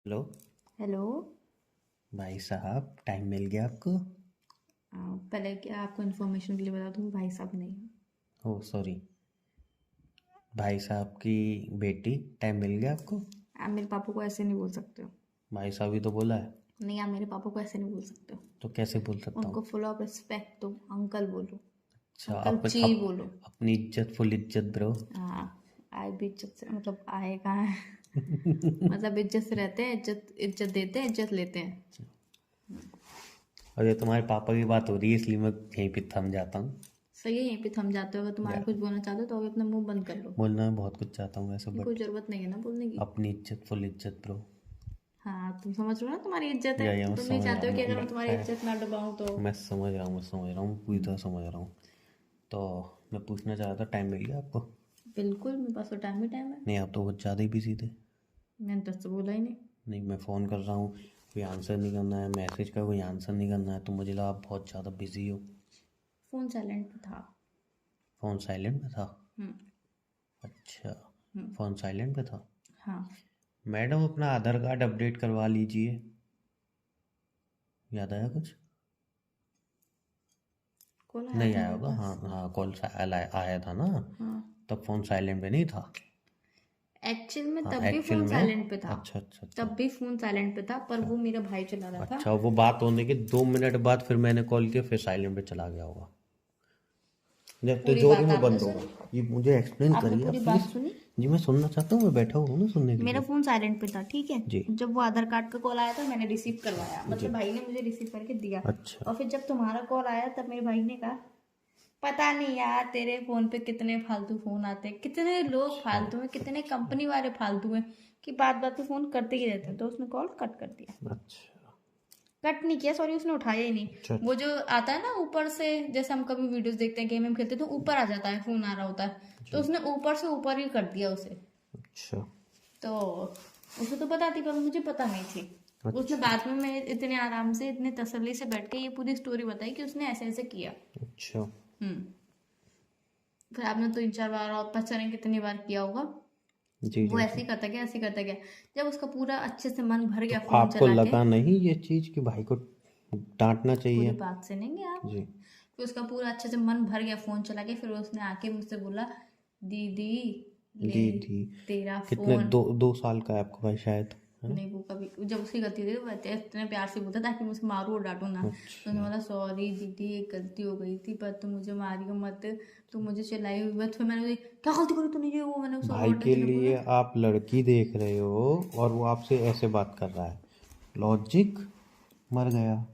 Hello. Hello. भाई साहब, time मिल गया आपको? पहले क्या आपको इन्फॉर्मेशन के लिए बता दूँ, भाई साहब नहीं है। Oh sorry. भाई साहब की बेटी, टाइम मिल गया आपको? आप मेरे पापा को ऐसे नहीं बोल सकते हो। भाई साहब ही तो बोला है। नहीं, आप मेरे पापा को ऐसे नहीं बोल सकते हो। तो कैसे बोल सकता उनको हूँ? फुल ऑफ रिस्पेक्ट दो, अंकल बोलो। अच्छा, अंकल जी बोलो। अपनी इज्जत, फुल इज्जत ब्रो। हाँ। आए भी इज्जत से, मतलब आए कहाँ है। मतलब इज्जत से रहते हैं, इज्जत इज्जत देते हैं, इज्जत लेते हैं। और ये तुम्हारे पापा की बात हो रही है, इसलिए मैं यहीं पे थम जाता हूँ। सही है, यहीं पे थम जाते हो। अगर तुम्हारा या- कुछ बोलना चाहते हो तो अभी अपना मुंह बंद कर लो। बोलना मैं बहुत कुछ चाहता हूँ वैसे, कोई बट ज़रूरत नहीं है ना बोलने की। अपनी इज्जत, फुल इज्जत ब्रो। हाँ, तुम समझ रहे हो ना, तुम्हारी इज्जत है। या मैं तुम नहीं समझ रहा चाहते हूँ। हो कि अगर मैं तुम्हारी इज्जत ना दबाऊँ तो। मैं समझ रहा हूँ, मैं समझ रहा हूँ, पूरी तरह समझ रहा हूँ। तो मैं पूछना चाह रहा था, टाइम मिल गया आपको? बिल्कुल, मेरे पास तो टाइम ही टाइम है। नहीं, आप तो बहुत ज़्यादा ही बिजी थे। मैंने तो उससे बोला ही नहीं। नहीं, मैं फ़ोन कर रहा हूँ, कोई आंसर नहीं करना है, मैसेज का कोई आंसर नहीं करना है, तो मुझे लगा आप बहुत ज़्यादा बिजी हो। फ़ोन साइलेंट पे था। फ़ोन साइलेंट पे था? हम्म। अच्छा। हम्म। फ़ोन साइलेंट पे था। हाँ। मैडम, अपना आधार कार्ड अपडेट करवा लीजिए। याद आया कुछ? कॉल आया नहीं था आया मेरे होगा। हाँ पास। हाँ, कॉल आया था ना। हाँ। तब फ़ोन साइलेंट पे नहीं था। एक्चुअल में हाँ, तब भी एक्चुअल फ़ोन में। साइलेंट पे था। अच्छा अच्छा अच्छा। तब भी फ़ोन साइलेंट पे था, पर अच्छा वो मेरा भाई चला रहा था। अच्छा, वो बात होने के 2 मिनट बाद फिर मैंने कॉल किया, फिर साइलेंट पे चला गया होगा। जब पूरी तिजोरी बात में आपने बंद होगा। सुनी? ये मुझे एक्सप्लेन आपने करिए पूरी आप प्लीज़। बात सुनी? जी, मैं सुनना चाहता हूँ, मैं बैठा हुआ हूँ ना सुनने के मेरा लिए। फ़ोन साइलेंट पे था, ठीक है। जी। जब वो आधार कार्ड का कॉल आया था, मैंने रिसीव करवाया, मतलब जी। भाई ने मुझे रिसीव करके दिया। अच्छा। और फिर जब तुम्हारा कॉल आया तब मेरे भाई ने कहा, पता नहीं यार तेरे फोन पे कितने फालतू फोन आते हैं, कितने लोग अच्छा फालतू हैं, कितने अच्छा कंपनी वाले फालतू हैं कि बात बात पे फोन करते ही रहते हैं। तो उसने कॉल कट कर दिया। अच्छा कट नहीं किया, सॉरी, उसने उठाया ही नहीं। अच्छा वो अच्छा जो आता है ना ऊपर से, जैसे हम कभी वीडियोस देखते हैं, गेम में खेलते हैं तो ऊपर आ जाता है, फोन आ रहा होता है। तो जी। उसने ऊपर से ऊपर ही कर दिया उसे। अच्छा तो उसे तो पता थी, पर मुझे पता नहीं थी। उसने अच्छा बाद में मैं इतने आराम से, इतने तसल्ली से बैठ के ये पूरी स्टोरी बताई कि उसने ऐसे ऐसे किया। अच्छा। हम्म। फिर आपने तो 3 4 बार और पता नहीं कितनी बार किया होगा। जी वो जी ऐसे जी। ही करता गया, ऐसे ही करता गया। जब उसका पूरा अच्छे से मन भर तो गया फोन आपको चला के। लगा नहीं ये चीज़ कि भाई को डांटना पूरी चाहिए? बात सुनेंगे आप? जी। फिर उसका पूरा अच्छे से मन भर गया फोन चला के, फिर उसने आके मुझसे बोला, दीदी ले दीदी? तेरा कितने, फोन। 2 2 साल का है आपका भाई शायद, है ना? नहीं, वो कभी जब उसकी गलती थी वो इतने प्यार से बोलता ताकि मुझे मारू और डांटू ना। तो अच्छा। उसने बोला, सॉरी दीदी, एक गलती हो गई थी, पर तुम मुझे मारियो मत। तुम मुझे चिल्लाई हुई मत। फिर मैंने बोली, क्या गलती करी तूने, ये वो, मैंने उसको भाई रोने के धोने बोला। लिए आप लड़की देख रहे हो और वो आपसे ऐसे बात कर रहा है? लॉजिक मर गया।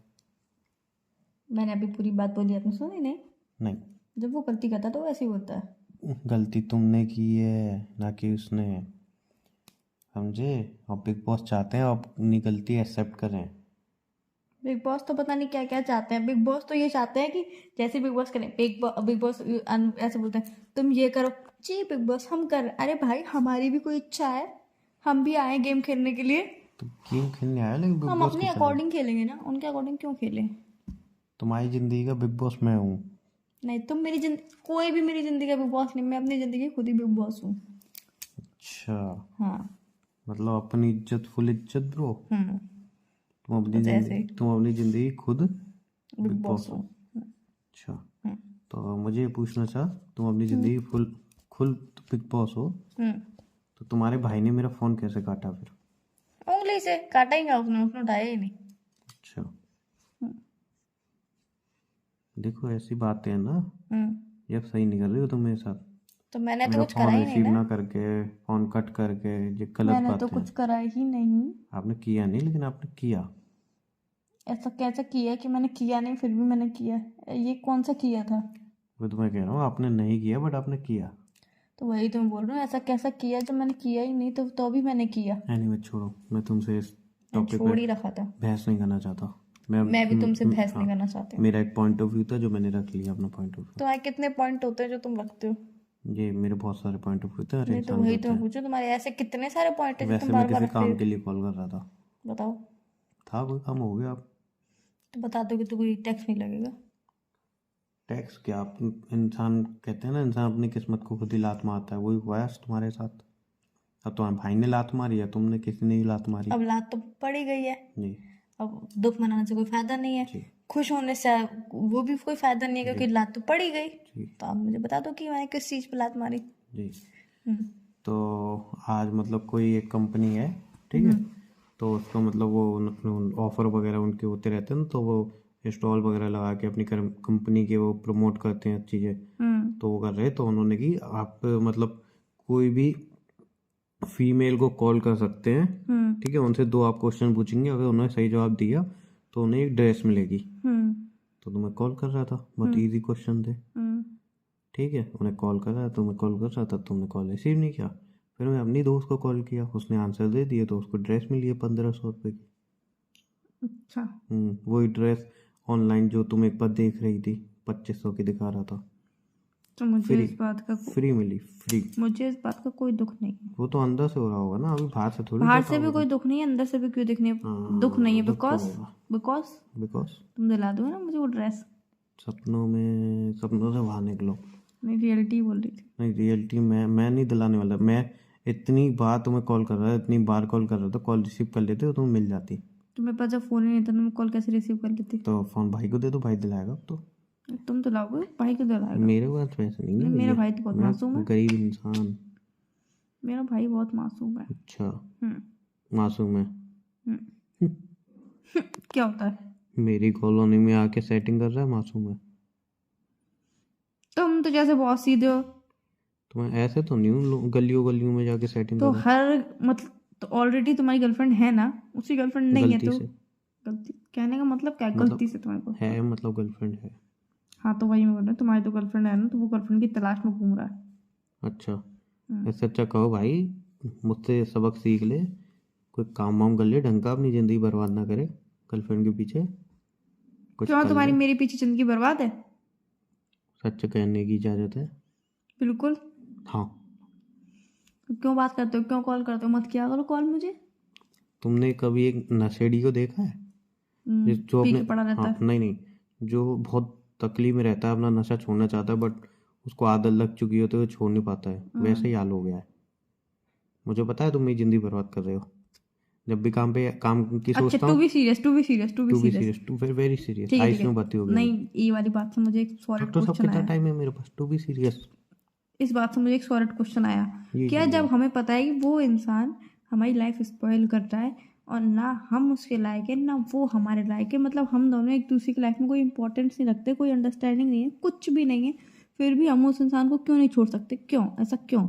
मैंने अभी पूरी बात बोली, आपने सुनी नहीं? नहीं, जब वो गलती करता है तो वैसे ही होता है। गलती तुमने की है ना कि उसने। समझे? और बिग बॉस चाहते हैं आप अपनी गलती एक्सेप्ट करें। बिग बॉस तो पता नहीं क्या क्या चाहते हैं। बिग बॉस तो ये चाहते हैं कि जैसे बिग बॉस करें, बिग बॉस ऐसे बोलते हैं, तुम ये करो। जी बिग बॉस हम कर, अरे भाई हमारी भी कोई इच्छा है, हम भी आए गेम खेलने के लिए। तो गेम खेलने आया, लेकिन बिग हम बॉस की अपने तरह। अकॉर्डिंग खेलेंगे ना, उनके अकॉर्डिंग क्यों खेलें? तुम्हारी जिंदगी का बिग बॉस मैं हूँ। नहीं, तुम मेरी जिंदगी, कोई भी मेरी जिंदगी का बिग बॉस नहीं, मैं अपनी जिंदगी खुद ही बिग बॉस हूँ। अच्छा। हाँ। मतलब अपनी इज्जत, फुल इज्जत ब्रो। हम्म। तुम अपनी बस ऐसे जिंदगी ही तुम अपनी जिंदगी खुद बिग बिग बॉस बॉस हो। हूँ। अच्छा। हम्म। तो मुझे ये पूछना था, तुम अपनी हम्म। जिंदगी फुल खुद बिग बॉस हो, हम्म। तो तुम्हारे भाई ने मेरा फोन कैसे काटा फिर? उंगली से काटा ही, उसने उसने उठाया ही नहीं। अच्छा। हम्म। देखो, ऐसी बातें हैं ना, हम्म। ये अब सही नहीं कर रही हो तुम मेरे साथ। तो मैंने तो मेरा कुछ करा फ़ोन ही नहीं रिसीव ना। ना करके, फ़ोन कट करके, ये गलत मैंने तो बात है। कुछ करा ही नहीं। आपने किया नहीं, लेकिन आपने किया। ऐसा कैसे किया कि मैंने किया नहीं फिर भी मैंने किया? ये कौन सा किया था? मैं तुम्हें कह रहा हूँ, आपने नहीं किया बट आपने किया। तो वही तो मैं बोल रहा हूँ, ऐसा कैसा किया जब मैंने किया ही नहीं, तो भी मैंने किया। एनीवे छोड़ो, मैं तुमसे इस मैंने टॉपिक पे छोड़ ही रखा था। बहस नहीं करना चाहता। मैं मैं भी तुमसे बहस नहीं हाँ, करना चाहती हूँ। मेरा एक पॉइंट ऑफ व्यू था जो मैंने रख लिया, अपना पॉइंट ऑफ व्यू। तुम्हारे कितने पॉइंट होते हैं जो तुम रखते हो? ये मेरे बहुत सारे पॉइंट ऑफ व्यू थे, हर नहीं, तो इंसान के वही तो होते मैं हैं। पूछूं, तुम्हारे ऐसे कितने सारे पॉइंट है जो तुम वैसे मैं बार बार किसी रखते काम हो? के लिए कॉल कर रहा था। बताओ। था कोई काम, हो गया आप। तो बता दो कि तो कोई टैक्स नहीं लगेगा। टैक्स क्या? आप इंसान कहते हैं ना, इंसान अपनी किस्मत को खुद ही लात मारता है, वही हुआ है आज तुम्हारे साथ। अब तुम्हारे भाई ने लात मारी या तुमने, किसी ने ही लात मारी? अब लात तो पड़ ही गई है, जी अब दुख मनाने से कोई फायदा नहीं है, जी खुश होने से वो भी कोई फायदा नहीं है, क्योंकि लात तो पड़ ही गई। जी तो आप मुझे बता दो कि मैंने किस चीज़ पे लात मारी। जी। हम्म, तो आज मतलब कोई एक कंपनी है, ठीक है, तो उसका मतलब वो ऑफर वगैरह उनके होते रहते हैं ना, तो वो स्टॉल वगैरह लगा के अपनी कंपनी के वो प्रमोट करते हैं चीज़ें। तो वो कर रहे, तो उन्होंने कि आप मतलब कोई भी फीमेल को कॉल कर सकते हैं, ठीक है, उनसे 2 आप क्वेश्चन पूछेंगे, अगर उन्होंने सही जवाब दिया तो उन्हें एक ड्रेस मिलेगी। तो तुम्हें कॉल कर रहा था, बहुत इजी क्वेश्चन थे, ठीक है, उन्हें कॉल कर रहा था, तुम्हें कॉल कर रहा था, तुमने कॉल रिसीव नहीं किया, फिर मैं अपनी दोस्त को कॉल किया, उसने आंसर दे दिया, तो उसको ड्रेस मिली है 1500 रुपये की। अच्छा, वही ड्रेस ऑनलाइन जो तुम एक बार देख रही थी 2500 की दिखा रहा था, तो मुझे फ्री इस बात का फ्री मिली, फ्री। मुझे इस बात का कोई दुख नहीं है। वो तो अंदर से हो रहा होगा ना, अभी बाहर से थोड़ी बाहर पता से भी होगा। कोई दुख नहीं है, अंदर से भी क्यों दिखने हाँ, दुख नहीं है, दुख तो बिकॉज होगा। बिकॉज बिकॉज तुम दिला दो ना मुझे वो ड्रेस। सपनों से बाहर निकलो। मैं रियलिटी बोल रही थी। नहीं, रियलिटी मैं नहीं दिलाने वाला। मैं इतनी बार तुम्हें कॉल कर रहा है, इतनी बार कॉल कर रहा था, कॉल रिसीव कर लेते तो तुम्हें मिल जाती। तो मेरे पास जब फोन ही नहीं था, तो मैं कॉल कैसे रिसीव कर लेती? तो फोन भाई को दे दो, भाई दिलाएगा अब तो। तुम दिलाओगे, भाई को दिलाएगा? मेरे पास पैसे नहीं है नहीं, मेरा भैया, भाई तो बहुत मैं मासूम है। गरीब इंसान। मेरा भाई बहुत मासूम है। अच्छा, हम्म मासूम है। हम्म। क्या होता है? मेरी कॉलोनी में आके सेटिंग कर रहा है, मासूम है। तुम तो जैसे बहुत सीधे हो। तो मैं ऐसे तो नहीं हूँ गलियों गलियों में जाके सेटिंग तो कर रहा हर मतलब, तो ऑलरेडी तुम्हारी गर्लफ्रेंड है ना, उसकी गर्लफ्रेंड हूँ, नहीं है गलती तो से। गलती कहने का मतलब क्या है? मतलब गलती से तुम्हारे को? है, मतलब गर्लफ्रेंड है। हाँ, तो वही मैं बोल रहा हूँ, तुम्हारी तो गर्लफ्रेंड है ना, तो वो गर्लफ्रेंड की तलाश में घूम रहा है। अच्छा, ऐसे अच्छा कहो भाई, मुझसे सबक सीख ले, कोई काम वाम कर ले ढंग का, अपनी ज़िंदगी बर्बाद ना करे गर्लफ्रेंड के पीछे, कुछ क्यों, कर तुम्हारी ले। मेरे पीछे जिंदगी बर्बाद है? सच कहने की इजाज़त है। बिल्कुल। हाँ। तो क्यों बात करते हो, क्यों कॉल करते हो? मत किया करो कॉल मुझे। तुमने कभी एक नशेड़ी को देखा है जो पी अपने, के पड़ा रहता हाँ है। नहीं नहीं, जो बहुत तकलीफ में रहता है, अपना नशा छोड़ना चाहता है, बट उसको आदत लग चुकी होती है, वो छोड़ नहीं पाता है, वैसे ही हाल हो गया है। मुझे पता है तुम मेरी ज़िंदगी बर्बाद कर रहे हो। जब भी काम की अच्छा, सोचता टू हूँ, be serious, to be serious, to be to be serious. Serious, to very serious, ठीक है, ठीक आइस में है। बत्ती हो गई। नहीं, ये वाली बात से मुझे एक सॉलिड डॉक्टर साहब क्वेश्चन कितना आया। टाइम है मेरे पास, टू बी सीरियस। इस बात से मुझे एक सॉलिड क्वेश्चन आया। जी क्या जी जब जी। हमें पता है कि वो इंसान हमारी लाइफ स्पॉइल कर रहा है, और ना हम उसके लायक है ना वो हमारे लायक है, मतलब हम दोनों एक दूसरे की लाइफ में कोई इंपॉर्टेंस नहीं रखते, कोई अंडरस्टैंडिंग नहीं है, कुछ भी नहीं है, फिर भी हम उस इंसान को क्यों नहीं छोड़ सकते? क्यों ऐसा, क्यों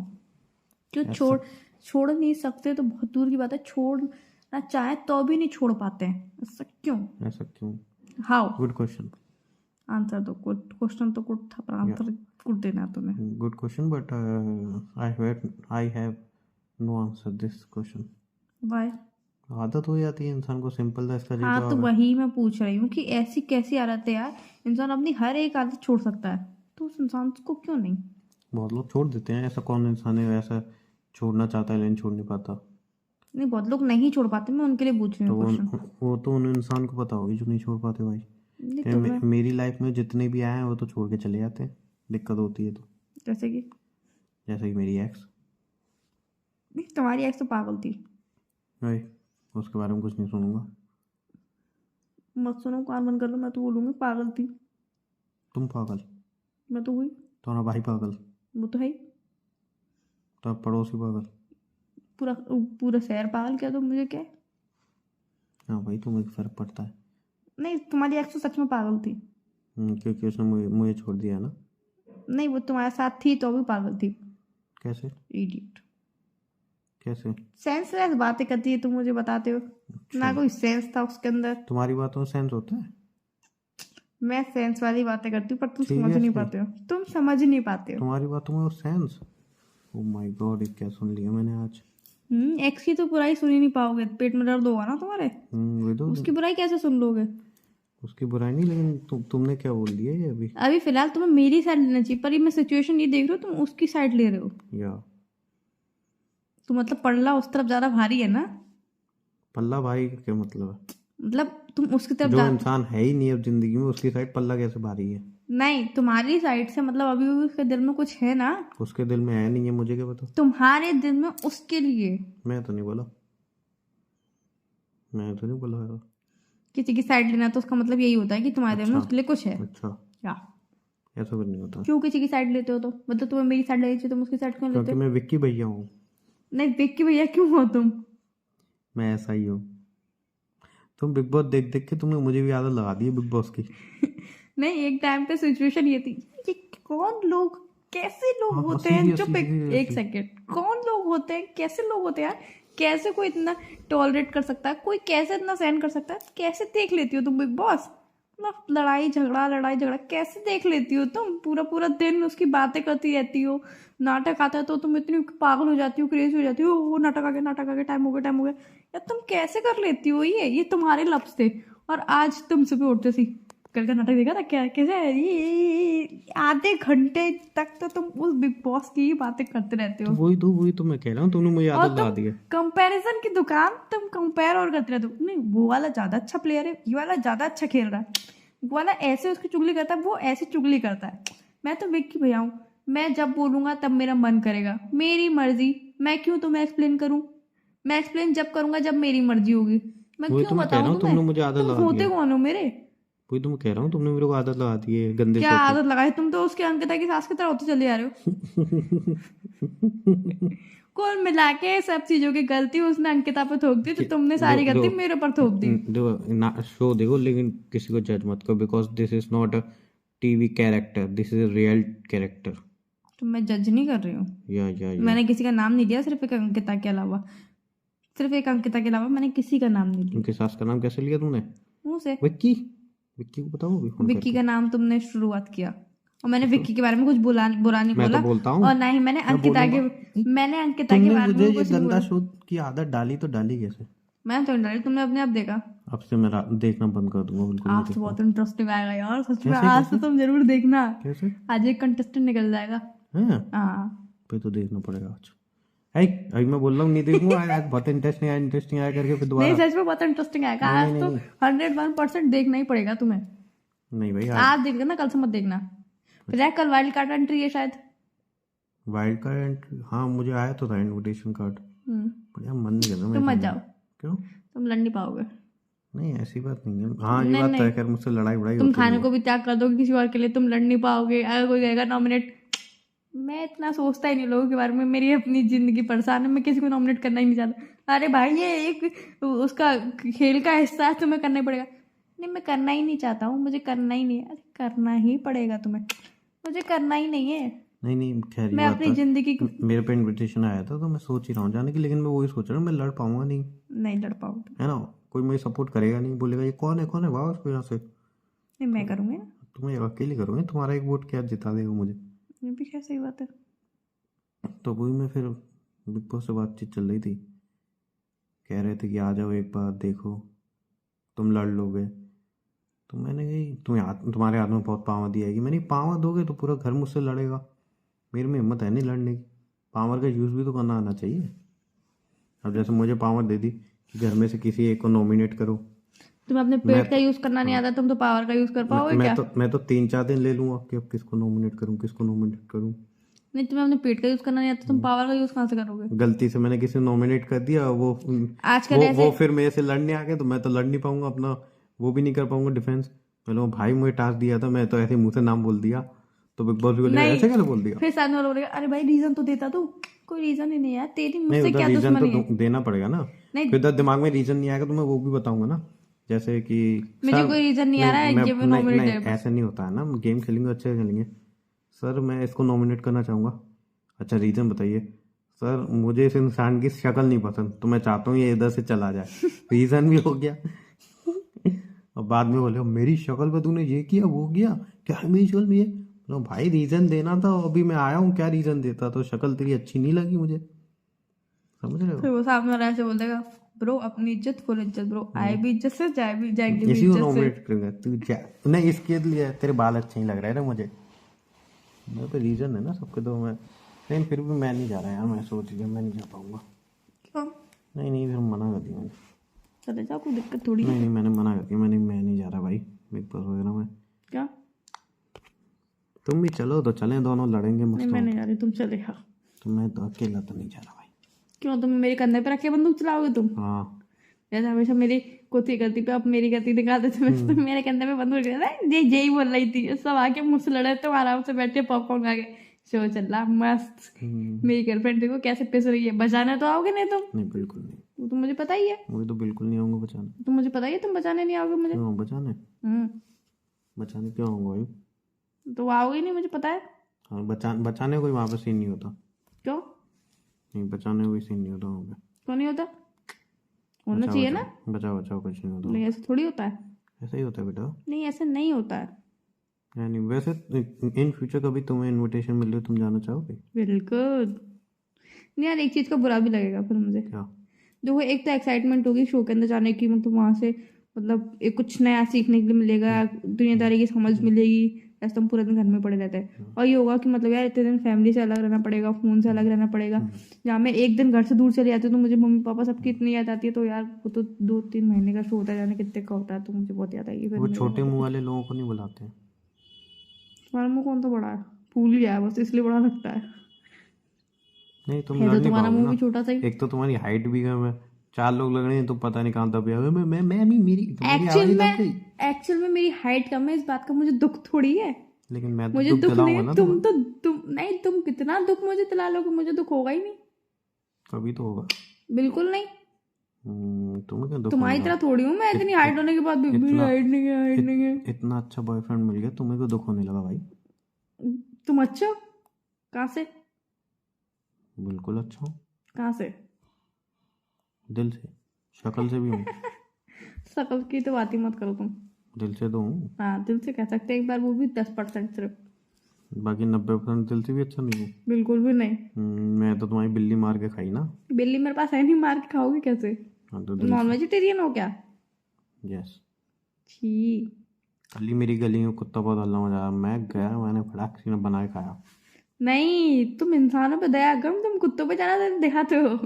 क्यों ऐसा छोड़ नहीं सकते? तो बहुत दूर की बात है, छोड़ना चाहे तो भी नहीं छोड़ पाते हैं, ऐसा क्यों? ऐसा क्यों? हाउ? Good question. आंसर दो। क्वेश्चन तो कुछ था, पर या आंसर कुछ देना है तुम्हें। Good question, but I have no answer this question. Why? आदत हो जाती है इंसान को, सिंपल था, इसका ये हाँ, तो जवाब है। वही मैं पूछ रही हूँ कि ऐसी कैसी आदत है यार, इंसान अपनी हर एक आदत छोड़ सकता है, तो उस इंसान को क्यों नहीं? बहुत लोग छोड़ देते हैं, ऐसा कौन इंसान है ऐसा छोड़ना चाहता है लेकिन छोड़ नहीं पाता? नहीं, बहुत लोग नहीं छोड़ पाते, मैं उनके लिए पूछ रही तो हूँ क्वेश्चन। वो तो उन इंसान को पता होगी जो नहीं छोड़ पाते भाई। नहीं, क्या तुम्हें मेरी लाइफ में जितने भी आए हैं वो तो छोड़ के चले जाते हैं, दिक्कत होती है तो। जैसे कि? जैसे कि मेरी एक्स। नहीं, तुम्हारी एक्स तो पागल थी। भाई उसके बारे में कुछ नहीं सुनूंगा। मत सुनो, कान बंद कर लो, मैं तो बोलूँगी पागल थी। तुम पागल, मैं तो हुई। तुम्हारा भाई पागल, वो तो है ही। तो पड़ोसी पागल। पूरा पूरा शहर पागल, क्या तो मुझे क्या है? हाँ भाई, तुम्हें फर्क पड़ता है। नहीं, तुम्हारी एक्स तो सच में पागल थी। क्योंकि उसने मुझे छोड़ दिया ना। नहीं, वो तुम्हारे साथ थी तो भी पागल थी। कैसे? इडियट। कैसे? सेंसलेस बातें करती है, तुम मुझे बताते हो ना, कोई सेंस था उसके अंदर। तुम्हारी बातों में सेंस होता है? मैं सेंस वाली बातें करती हूँ, पर तुम समझ नहीं सीरियसली? पाते हो, तुम समझ नहीं पाते हो। तुम्हारी बातों में सेंस? ओ माय गॉड, ये क्या सुन लिया मैंने आज। एक्स की तो बुराई सुन ही नहीं पाओगे, पेट में दर्द होगा ना तुम्हारे। वही तो। उसकी बुराई कैसे सुन लोगे? उसकी बुराई नहीं, लेकिन तुमने क्या बोल दिया ये अभी? अभी फिलहाल तुम्हें मेरी साइड लेना चाहिए, पर ये मैं सिचुएशन ये देख रही हूँ, तुम उसकी साइड ले रहे हो। या तो मतलब पल्ला उस तरफ ज्यादा भारी है ना? पल्ला भाई का क्या मतलब है? मतलब तुम उसकी तरफ जो जा इंसान है ही नहीं अब जिंदगी में, उसकी साइड पल्ला कैसे भारी है? नहीं, तुम्हारी साइड से मतलब अभी भी उसके दिल में कुछ है ना, उसके दिल में है नहीं है, मुझे क्या पता। तुम्हारे दिल में उसके लिए मैं तो नहीं बोला, मैं तो नहीं बोला यार। किसी की साइड लेना, तो उसका मतलब यही होता है कि तुम्हारे दिल में अच्छा उसके लिए कुछ है। अच्छा, क्या? ऐसा कुछ नहीं होता, क्यों किसी की साइड लेते हो? तो मतलब तुम्हें मेरी साइड लेनी चाहिए, तुम उसकी साइड क्यों लेते क्योंकि हो? मैं विक्की भैया हूँ। नहीं, विक्की भैया क्यों हो तुम? मैं ऐसा ही हूँ। तुम बिग बॉस देख देख के तुमने मुझे भी आदत लगा दी है बिग बॉस की। नहीं, एक टाइम पे सिचुएशन ये थी, ये कौन लोग, कैसे लोग हाँ हाँ, होते हैं जो सीरियसली एक सीरियसली। सेकेंड, कौन लोग होते हैं, कैसे लोग होते हैं यार? कैसे कोई इतना टॉलरेट कर सकता है, कोई कैसे इतना सहन कर सकता है? कैसे देख लेती हो तुम बिग बॉस? मतलब लड़ाई झगड़ा कैसे देख लेती हो तुम? पूरा पूरा दिन उसकी बातें करती रहती हो, नाटक आता है तो तुम इतनी पागल हो जाती हो, क्रेजी हो जाती हो, वो नाटक आ गया, टाइम हो गया यार, तुम कैसे कर लेती हो? ये तुम्हारे लफ्ज थे। और आज तुम सुबह उठते सी, कल का नाटक देखा था क्या, कैसे है ये आधे घंटे तक तो तुम उस बिग बॉस की ही बातें करते रहते हो। वही तो मैं कह रहा हूँ, तुमने मुझे और आदत लगा तुम दी है। कंपैरिजन की दुकान, तुम कंपेयर और करते रहते हो, नहीं वो वाला ज्यादा अच्छा प्लेयर है, ये वाला ज्यादा अच्छा खेल रहा है, वो वाला ऐसे उसकी चुगली करता है, वो ऐसे चुगली करता है। मैं तो विक्की भैया हूँ, मैं जब बोलूंगा तब मेरा मन करेगा, मेरी मर्जी। मैं क्यों तुम्हें एक्सप्लेन करूं? मैं एक्सप्लेन जब करूंगा जब मेरी मर्जी होगी। मैं वही तो क्यों मैं कह रहा बताऊं हूँ, तुमने तुम्हें? मुझे आदत तुम लगा दी होते है। कौन हो मेरे? वही तो मैं कह रहा हूँ, तुमने मेरे को आदत लगा दी है गंदे क्या शो की। आदत लगाई? तुम तो उसके अंकिता की सास की तरह होते चले जा रहे हो। कुल मिला के सब चीजों की गलती उसने अंकिता पे थोप दी, तो तुमने सारी देखो गलती मेरे ऊपर थोप दी। देखो ना, शो देखो लेकिन किसी को जज मत करो, because this is not a TV character, this is a real character. तो मैं जज नहीं कर रही हूँ, या मैंने किसी का नाम नहीं लिया, सिर्फ एक अंकिता के अलावा, सिर्फ एक अंकिता के अलावा मैंने किसी का नाम नहीं लिया उनके सास का नाम कैसे लिया तुमने? मुंह से। विक्की, विक्की को बताओ अभी फोन विक्की करके। का नाम तुमने शुरुआत किया, और मैंने तो विक्की के बारे में कुछ बुरा नहीं मैं तो बोला, बोलता हूँ, और ना ही मैंने मैं अंकिता बोलूंगा। के, नहीं, मैंने अंकिता के तुमने बारे मुझे में ये कुछ नहीं गंदा बोला। शो की आदत डाली तो डाली कैसे? मैं तो नहीं डाली, तुमने अपने आप देखा। अब से मैं देखना बंद कर दूंगा, बिल्कुल नहीं आज तो देखूंगा। बहुत इंटरेस्टिंग आएगा यार, सच में कैसे आज तो कैसे तुम जरूर देखना। कैसे? आज एक कंटेस्टेंट निकल जाएगा। हैं? हाँ। फिर तो देखना पड़ेगा आज। है, अभी मैं बोल रहा हूँ नहीं देखूंगा, आज बहुत इंटरेस्टिंग आया करके फिर नहीं, दोबारा। सच में बहुत इंटरेस्टिंग आएगा नहीं आज नहीं नहीं तो। नहीं 101% देखना ही पड़ेगा तुम्हें। नहीं भाई, आज आज देख लेना, कल से मत देखना। फिर है कल वाइल्ड कार्ड एंट्री है शायद। वाइल्ड कार्ड एंट्री, हाँ मुझे आया तो था इनविटेशन कार्ड, हम्म, पर यार मन नहीं करता मैं तुम मत जाने जाओ, का। क्यों? तुम लड़ नहीं पाओगे। नहीं ऐसी बात नहीं है, हाँ ये नहीं बात तो नहीं, है, खैर मुझसे लड़ाई वड़ाई तुम होती नहीं खाने है। को भी त्याग कर दोगे किसी और के लिए, तुम लड़ नहीं पाओगे, अगर कोई कहेगा नॉमिनेट। मैं इतना सोचता ही नहीं लोगों के बारे में, मेरी अपनी जिंदगी परेशान है, मैं किसी को नॉमिनेट करना ही नहीं चाहता। अरे भाई ये एक उसका खेल का हिस्सा है, तुम्हें करना ही पड़ेगा। नहीं, मैं करना ही नहीं चाहता हूँ, मुझे करना ही नहीं है। अरे करना ही पड़ेगा तुम्हें, मुझे करना ही नहीं है। नहीं नहीं, खैर ये मैं बात अपनी है। जिंदगी मेरे पे इनविटेशन आया था तो मैं सोच ही रहा हूँ जाने की, लेकिन मैं वही सोच रहा हूँ मैं लड़ पाऊंगा नहीं, नहीं लड़ पाऊंगी। है ना? कोई मुझे सपोर्ट करेगा नहीं, बोलेगा ये कौन है वाह उसको यहाँ से। नहीं, मैं करूँगी ना। तुम्हें अकेले करोगे, तुम्हारा एक वोट क्या जिता देगा मुझे? ये भी क्या सही बात है। तो वही मैं फिर बिग बॉस से बातचीत चल रही थी, कह रहे थे कि आ जाओ एक बार देखो, तुम लड़ लोगे। तो मैंने कही तुम्हारे हाथ में बहुत पावर दी आएगी। मैंने पावर दोगे तो पूरा घर मुझसे लड़ेगा, मेरे में हिम्मत है नहीं लड़ने की। पावर का यूज़ भी तो करना आना चाहिए। अब जैसे मुझे पावर दे दी कि घर में से किसी एक को नॉमिनेट करो, तुम्हें अपने मैं पेट का तो यूज करना नहीं हाँ, आता, तुम तो पावर का यूज कर पाओगे क्या? मैं तो 3-4 दिन ले लूँगा कि अब किसको नॉमिनेट करूँ किसको नॉमिनेट करूँ। नहीं, तुम्हें अपने पेट का यूज करना नहीं आता, तुम पावर का यूज कहाँ से करोगे? गलती से मैंने किसी नॉमिनेट कर दिया, आजकल ऐसे, वो फिर मेरे से लड़ने आ गए तो मैं तो लड़ नहीं पाऊंगा, अपना वो भी नहीं कर पाऊंगा डिफेंस। मैं बोलूँगा भाई मुझे टास्क दिया था, मैं तो ऐसे मुंह से नाम बोल दिया, तो बिग बॉस भी बोलेगा नहीं, ऐसे कैसे बोल दिया। फिर सामने वाला बोलेगा अरे भाई रीजन तो देता तू। कोई रीजन ही नहीं है यार, तेरी नहीं मुझसे उधर क्या रीजन तो दुश्मनी है? देना पड़ेगा ना। नहीं, फिर उधर दिमाग में रीजन नहीं आएगा तो मैं वो भी बताऊंगा ना, जैसे कि मुझे सर, कोई रीजन नहीं आ नहीं रहा है, मैं ये नहीं नॉमिनेट नहीं है बस। ऐसे नहीं होता है ना, गेम खेलेंगे अच्छे से खेलेंगे। सर मैं इसको नॉमिनेट करना चाहूँगा। अच्छा रीजन बताइए। सर मुझे इस इंसान की शक्ल नहीं पसंद तो मैं चाहता हूँ ये इधर से चला जाए। रीजन भी हो गया। और बाद में बोले मेरी शक्ल पे तूने ये किया वो किया, क्या है मेरी शक्ल में ये। बोला, भाई रीजन देना था, अभी मैं आया हूँ क्या रीजन देता, तो शक्ल तेरी अच्छी नहीं लगी मुझे, समझ रहे फिर हो? वो सामने वाला ऐसे बोल देगा ब्रो अपनी इज्जत फुल इज्जत, ब्रो आए भी इज्जत से, जाएंगे भी इसी को इज्जत से। नॉमिनेट करूंगा तू जा। नहीं इसके लिए तेरे बाल अच्छे नहीं लग रहे हैं ना मुझे, मैं तो रीजन है ना सबके, तो मैं, लेकिन फिर भी मैं नहीं जा रहा यार, मैं सोच लिया मैं नहीं जा पाऊंगा। क्यों? नहीं नहीं फिर मना कर दिया मैंने। चले जाओ, कोई दिक्कत थोड़ी है। नहीं मैंने मना कर दिया, मैं नहीं जा रहा भाई बिग बॉस वगैरह में। क्या? तुम भी चलो तो चलें, दोनों लड़ेंगे नहीं मस्त मैं हो। नहीं जा रही, तुम चले जाओ। तो मैं तो अकेला तो नहीं जा रहा भाई। क्यों, तुम मेरे कंधे पे रख के बंदूक चलाओगे तुम? हाँ जैसे हमेशा मेरी कुत्ती करती पे अब मेरी गति दिखाते थे, वैसे तुम मेरे कंधे पे बंदूक रख रहे, यही बोल रही थी। सब आके मुझसे लड़े, तुम आराम से बैठ के पॉपकॉर्न खा के शो चल रहा मस्त। मेरी गर्लफ्रेंड देखो कैसे पिस रही है। बचाने तो आओगे नहीं तुम? नहीं बिल्कुल नहीं, वो तो मुझे पता ही है। मुझे तो बिल्कुल नहीं आऊंगा बचाने। तो मुझे पता ही है तुम बचाने नहीं आओगे मुझे। क्यों बचाने? हम्म। बचाने क्यों आऊंगा भाई? तो वो आओगे ही नहीं, मुझे पता है। हाँ बचाने कोई वहाँ पे सीन नहीं होता। क्यों? नहीं बचाने कोई सीन नहीं होता वहाँ पे। क्यों नहीं होता? होना बचाओ चाहिए ना। बचाओ बचाओ कुछ नहीं होता। नहीं ऐसे थोड़ी होता है। ऐसा ही होता है बेटा। नहीं ऐसे नहीं होता है। यानी वैसे इन फ्यूचर कभी तुम्हें इनविटेशन मिल रही हो, तुम जाना चाहोगे? बिल्कुल नहीं यार, एक चीज का बुरा भी लगेगा फिर मुझे। क्या? देखो एक तो एक्साइटमेंट होगी शो के अंदर जाने की, मतलब वहां से मतलब एक कुछ नया सीखने के लिए मिलेगा, दुनियादारी की समझ मिलेगी। ऐसे तो हम पूरे दिन घर में पड़े रहते हैं। और ये होगा कि मतलब यार इतने दिन फैमिली से अलग रहना पड़ेगा, फोन से अलग रहना पड़ेगा। जहाँ मैं एक दिन घर से दूर चली जाती हूँ तो मुझे मम्मी पापा सबकी इतनी याद आती है। तो यार वो तो 2-3 महीने का शो होता है, जाने कितने का होता है, तो मुझे बहुत याद आएगी फिर। वो छोटे मुंह वाले लोगों को नहीं बुलाते हैं। तुम्हारा मुंह कौन सा बड़ा है? फूल गया है बस, इसलिए बड़ा लगता है। नहीं तुम है लड़ तो नहीं तुम्हारा पाओगे मुंह ना। भी छोटा सा ही। एक तो तुम्हारी हाइट भी कम है, 4 लोग लग रहे हैं तो पता नहीं कहाँ दब गया। मैं भी मेरी आवाज ही दब गई। एक्चुअल में मेरी हाइट कम है, इस बात का मुझे दुख थोड़ी है। लेकिन मैं तो मुझे दुख दुख नहीं दिलाऊंगा है। ना तुम तुम्हें। तो नहीं, तुम कितना दुख मुझे दिला लोगे, मुझे दुख होगा ही नहीं। कभी तो होगा। बिल्कुल नहीं। तुम्हें क्या दुख तुम्हारी होगा? तरह थोड़ी हूँ मैं, इतनी हाइट होने के बाद भी मेरी इतना हाइट नहीं है, हाइट नहीं है। इतना अच्छा बॉयफ्रेंड मिल गया, तुम्हें क्यों दुख होने लगा भाई? तुम अच्छा हो? कहाँ से? बिल्कुल अच्छा हूँ, कहाँ से? दिल से। शक्ल से भी हूँ। शकल की तो बात ही मत करो तुम। दिल से तो हूँ। हाँ दिल से कह सकते हैं एक बार, वो भी 10% सिर्फ। बाकी 90% दिल से भी अच्छा नहीं हूँ। बिल्कुल भी नहीं। मैं तो तुम्हारी बिल्ली मार के खाई ना। बिल्ली मेरे पास है नहीं, मार के खाओगे कैसे? हाँ तो नॉन वेजिटेरियन हो क्या? यस। छी। कल ही मेरी गली में कुत्ता बहुत हल्ला मचा रहा, मैं गया, मैंने फटाक से बना के खाया। नहीं तुम इंसानों पे दया कम, तुम कुत्तों पे जाना दिखाते हो।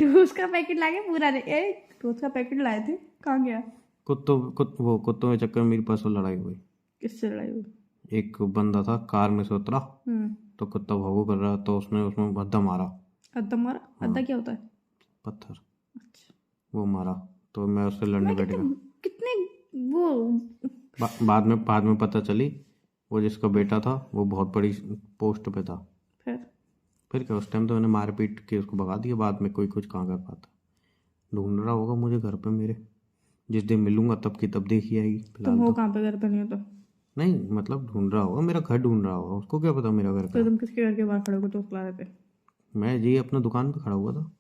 टोस्ट का पैकेट लाके पूरा टोस्ट का पैकेट लाए थे, कहाँ गया? कुत्तों के चक्कर में मेरी परसों लड़ाई हुई। किससे लड़ाई हुई? एक बंदा था कार में से उतरा, हम्म। तो कुत्ता भौंकू कर रहा, तो उसने उसमें भद्दा मारा। अद्दा मारा? अद्दा क्या होता है? पत्थर। अच्छा। वो मारा, तो मैं उससे लड़ने मैं बैठ गया। कितने वो बाद में पता चली वो जिसका बेटा था वो बहुत बड़ी पोस्ट पे था। फिर क्या, उस टाइम तो मैंने मार पीट के उसको भगा दिया, बाद में कोई कुछ कहाँ कर पाता। ढूंढ रहा होगा मुझे घर पे मेरे, जिस दिन मिलूंगा तब की तब देखी आएगी। तुम फिलहाल हो तो कहाँ पे, घर पे नहीं हो तो? नहीं, मतलब ढूंढ रहा होगा, मेरा घर ढूंढ रहा होगा, उसको क्या पता मेरा घर तो कहाँ तुम किसके घर के बाहर खड़े हो तो ला रहे थे? है। मैं जी अपना दुकान पे खड़ा हुआ था,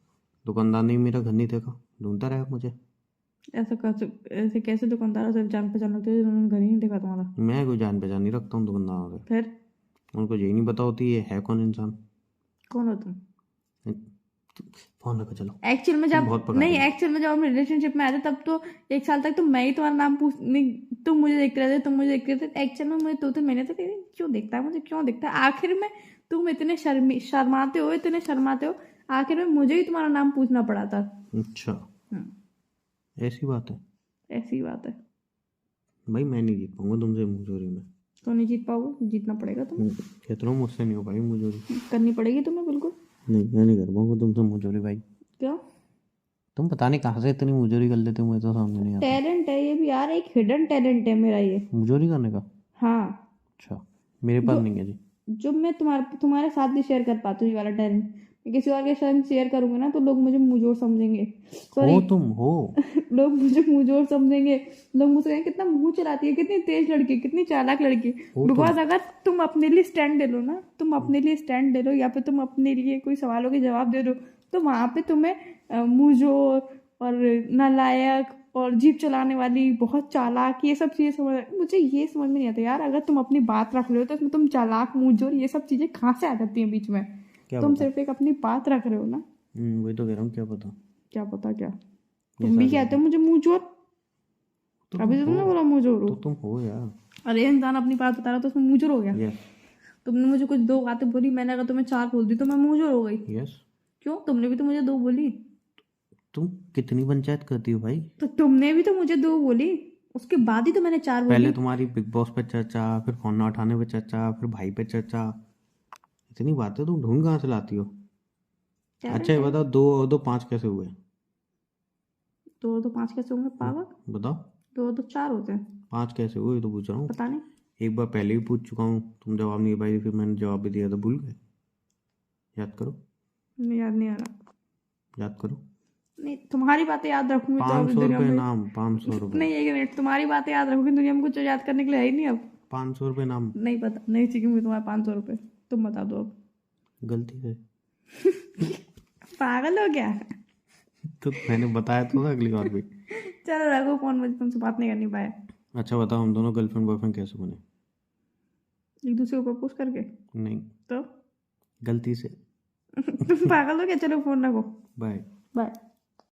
दुकानदार ने मेरा घर नहीं देखा, ढूंढता रहा मुझे। ऐसे कैसे दुकानदार सिर्फ जान पहचान होते हैं, उन्होंने घर ही नहीं देखा तुम्हारा? मैं कोई जान पहचान नहीं रखता हूँ दुकानदारों से। फिर उनको यही नहीं पता होती ये है कौन इंसान। कौन हो तुम? फोन रखो चलो। एक्चुअल में तुम जब बहुत पका नहीं, रही हो। एक्चुअल में जब हम रिलेशनशिप में आए थे तब तो 1 साल तक तो मैं ही तुम्हारा नाम पूछ नहीं, तुम मुझे देखते रहते, तुम मुझे देखते थे। एक्चुअल में मुझे 2-3 महीने तक क्यों देखता है, मुझे क्यों देखता है? आखिर में तुम इतने शर्माते हो, इतने शर्माते हो, आखिर में मुझे ही तुम्हारा नाम पूछना पड़ा था। अच्छा हम्म, ऐसी बात है ऐसी बात है। भाई, मैं नहीं जीत पाऊंगा तुमसे मुझोरी में। तो नहीं जीत पाओगे, जीतना पड़ेगा तुम्हें। कहता हूँ मुझसे नहीं हो पाई मुझोरी। करनी पड़ेगी तुम्हें, बिल्कुल। नहीं मैं नहीं कर पाऊंगा तुमसे मुझोरी भाई। क्यों? तुम पता नहीं कहाँ से इतनी मुझोरी कर लेते हो, मुझे तो समझ नहीं आता। टैलेंट है ये भी यार, एक हिडन टैलेंट है मेरा ये। मुझोरी करने का? हाँ। अच्छा, मेरे पास नहीं है जी। जो मैं तुम्हारे साथ भी शेयर कर पाती हूँ ये वाला टैलेंट, मैं किसी और के साथ शेयर करूंगी ना तो लोग मुझे मुंहजोर समझेंगे। सॉरी, हो तुम हो। लोग मुझे मुंहजोर समझेंगे। लोग मुझसे कहेंगे कितना मुंह चलाती है, कितनी तेज लड़की, कितनी चालाक लड़की। बिकॉज अगर तुम अपने लिए स्टैंड ले लो ना, तुम अपने लिए स्टैंड ले लो, या फिर तुम अपने लिए कोई सवालों के जवाब दे दो, तो वहां पे तुम्हें मुंहजोर और नालायक और जीप चलाने वाली, बहुत चालाक, ये सब चीजें मुझे ये समझ में नहीं आता यार। अगर तुम अपनी बात रख रहे हो तो इसमें तुम चालाक, मुंहजोर, ये सब चीजें कहाँ से आ जाती हैं बीच में? तुम सिर्फ एक अपनी बात रख रहे हो ना। वही तो कह रहा हूँ, क्या पता। क्या पता क्या? तुम भी कहते हो मुझे मुंहजोर, अभी तो तुमने बोला मुंहजोर हो। तो तुम हो यार। अरे इंसान अपनी बात बता रहा तो उसमें मुंहजोर हो गया? यस। तुमने मुझे कुछ 2 बातें बोली, मैंने अगर तुम्हें 4 बोल दी तो मैं मुंहजोर हो गई? यस। क्यों? तुमने भी तो मुझे 2 बोली। तुम कितनी पंचायत करती हो भाई? तो तुमने भी तो मुझे 2 बोली, उसके बाद ही तो मैंने 4 पहले बोली। तुम्हारी बिग बॉस पे चर्चा, फिर फोन ना उठाने पे चर्चा, फिर भाई पे चर्चा। इतनी बातें तुम ढूंढ कहाँ से लाती हो? अच्छा ये बताओ, 2 और 2 5 कैसे हुए? 2 और 2 5 कैसे होंगे पागल? बताओ 2 और 2 4 होते हैं। 5 कैसे हुए, ये तो पूछ रहा हूँ। पता नहीं। एक बार पहले भी पूछ चुका हूँ, तुम जवाब नहीं दे पाई, फिर मैंने जवाब भी दिया तो भूल गए? याद करो, नहीं, याद नहीं आ रहा। याद करो। नहीं, तुम्हारी बातें याद रखूंगी तो अब 500 दुनिया रुपये में। नाम, 500 रुपये। नहीं, 1 मिनट, तुम्हारी बातें याद रखूंगी, दुनिया में कुछ याद करने के लिए है ही नहीं अब। 500 रुपये नाम। नहीं पता, नहीं सीखूंगी तुम्हारे 500 रुपये। तुम बता दो अब। गलती से। पागल हो गया? तो मैंने बताया तो था अगली बार भी। चलो रखो फोन, मुझे तुमसे बात नहीं करनी पाया। अच्छा बताओ, हम दोनों गर्लफ्रेंड बॉयफ्रेंड कैसे बने? एक दूसरे को प्रपोज करके। नहीं, तो गलती से। तुम पागल हो गया? चलो फोन रखो। बाय। बाय।